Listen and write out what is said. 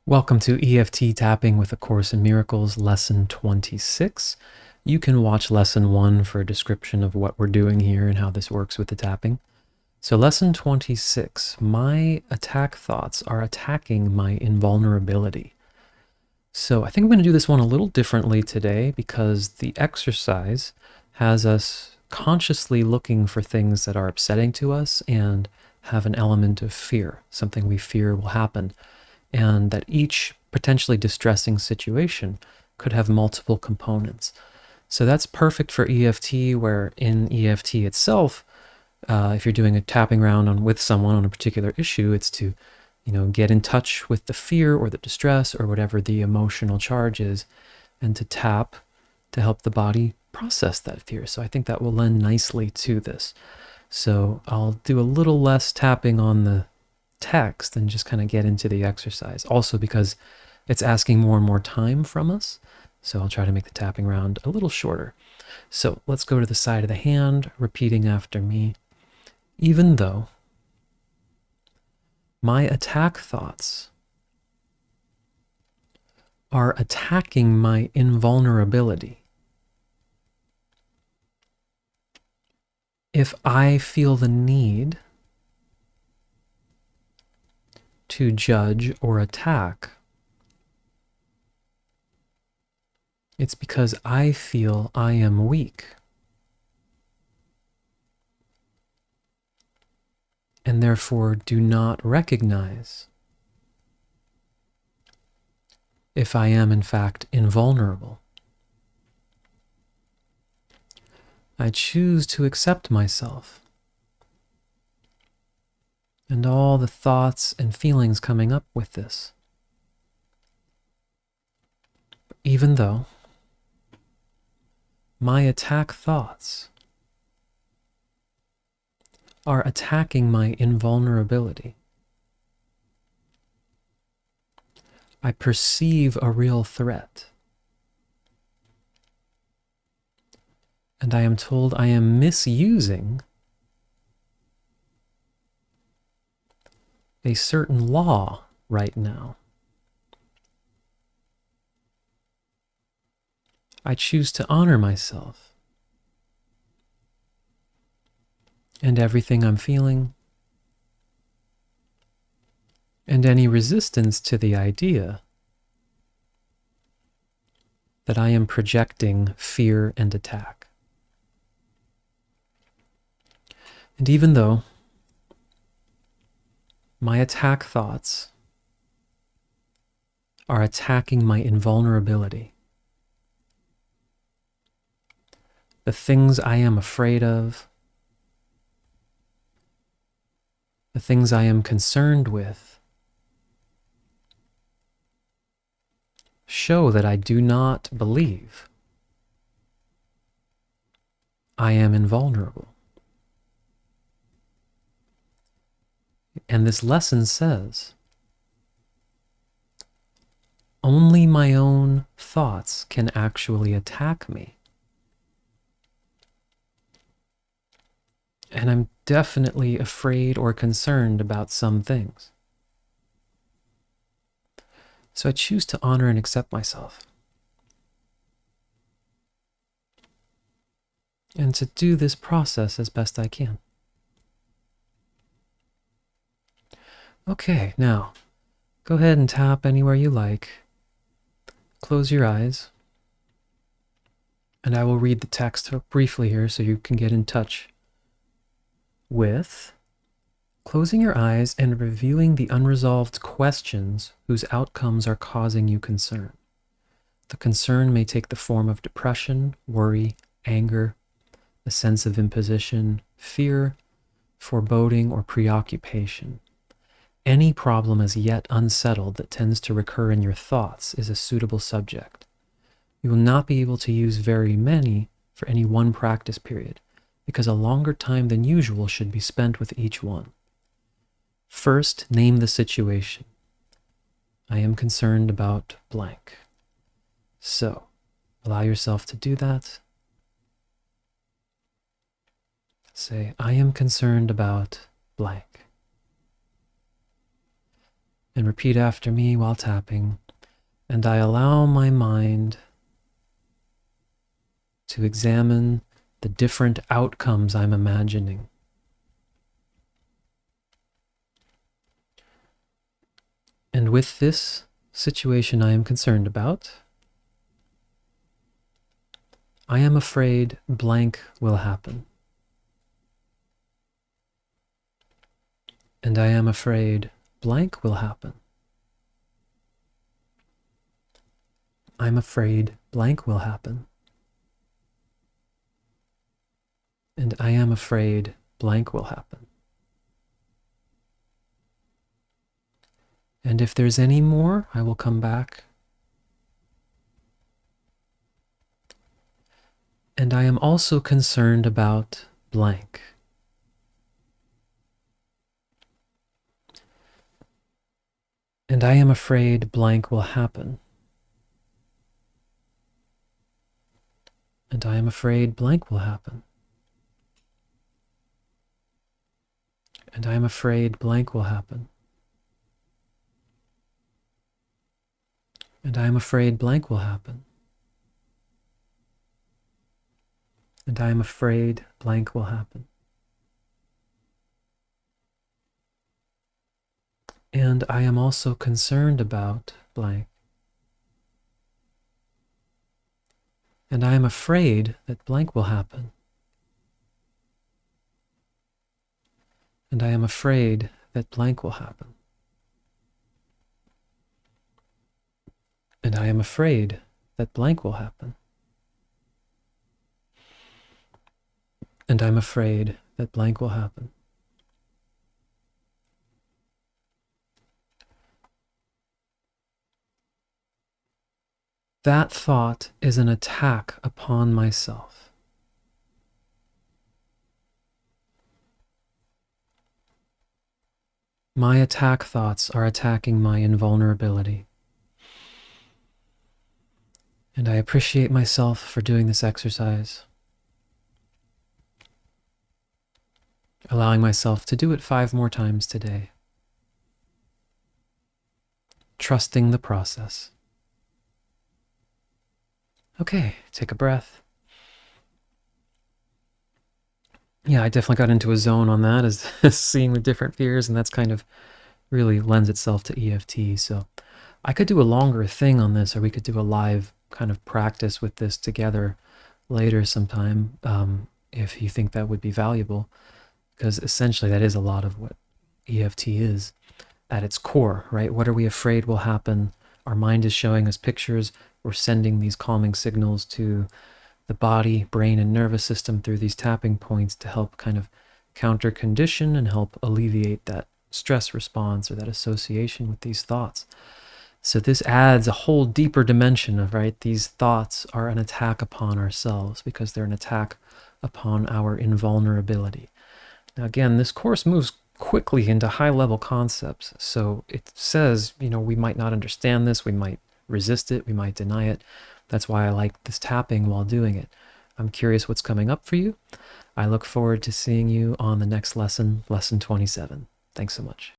Welcome to EFT Tapping with A Course in Miracles, Lesson 26. You can watch Lesson 1 for a description of what we're doing here and how this works with the tapping. So Lesson 26, my attack thoughts are attacking my invulnerability. So I think I'm going to do this one a little differently today because the exercise has us consciously looking for things that are upsetting to us and have an element of fear, something we fear will happen. And that each potentially distressing situation could have multiple components. So that's perfect for EFT, where in EFT itself, if you're doing a tapping round with someone on a particular issue, it's to, get in touch with the fear or the distress or whatever the emotional charge is, and to tap to help the body process that fear. So I think that will lend nicely to this. So I'll do a little less tapping on the text and just kind of get into the exercise. Also because it's asking more and more time from us. So I'll try to make the tapping round a little shorter. So let's go to the side of the hand, repeating after me. Even though my attack thoughts are attacking my invulnerability, if I feel the need to judge or attack, it's because I feel I am weak and therefore do not recognize if I am in fact invulnerable. I choose to accept myself and all the thoughts and feelings coming up with this. Even though my attack thoughts are attacking my invulnerability, I perceive a real threat, and I am told I am misusing a certain law right now. I choose to honor myself and everything I'm feeling, and any resistance to the idea that I am projecting fear and attack. And even though my attack thoughts are attacking my invulnerability, the things I am afraid of, the things I am concerned with, show that I do not believe I am invulnerable. And this lesson says, only my own thoughts can actually attack me. And I'm definitely afraid or concerned about some things. So I choose to honor and accept myself. And to do this process as best I can. Okay, now, go ahead and tap anywhere you like. Close your eyes. And I will read the text briefly here so you can get in touch with closing your eyes and reviewing the unresolved questions whose outcomes are causing you concern. The concern may take the form of depression, worry, anger, a sense of imposition, fear, foreboding, or preoccupation. Any problem as yet unsettled that tends to recur in your thoughts is a suitable subject. You will not be able to use very many for any one practice period, because a longer time than usual should be spent with each one. First, name the situation. I am concerned about blank. So, allow yourself to do that. Say, I am concerned about blank. And repeat after me while tapping. And I allow my mind to examine the different outcomes I'm imagining. And with this situation I am concerned about, I am afraid blank will happen. And I am afraid blank will happen. I'm afraid blank will happen. And I am afraid blank will happen. And if there's any more, I will come back. And I am also concerned about blank. And I am afraid blank will happen. And I am afraid blank will happen. And I am afraid blank will happen. And I am afraid blank will happen. And I am afraid blank will happen. And I am also concerned about blank. And I am afraid that blank will happen. And I am afraid that blank will happen. And I am afraid that blank will happen. And I'm afraid that blank will happen. That thought is an attack upon myself. My attack thoughts are attacking my invulnerability. And I appreciate myself for doing this exercise, allowing myself to do it 5 more times today, trusting the process. Okay, take a breath. Yeah, I definitely got into a zone on that as seeing the different fears, and that's kind of really lends itself to EFT. So I could do a longer thing on this, or we could do a live kind of practice with this together later sometime, if you think that would be valuable, because essentially that is a lot of what EFT is at its core, right? What are we afraid will happen? Our mind is showing us pictures. We're sending these calming signals to the body, brain, and nervous system through these tapping points to help kind of counter condition and help alleviate that stress response or that association with these thoughts. So this adds a whole deeper dimension of, right, these thoughts are an attack upon ourselves because they're an attack upon our invulnerability. Now again, this course moves quickly into high-level concepts. So it says, we might not understand this, we might resist it, we might deny it. That's why I like this tapping while doing it. I'm curious what's coming up for you. I look forward to seeing you on the next lesson, lesson 27. Thanks so much.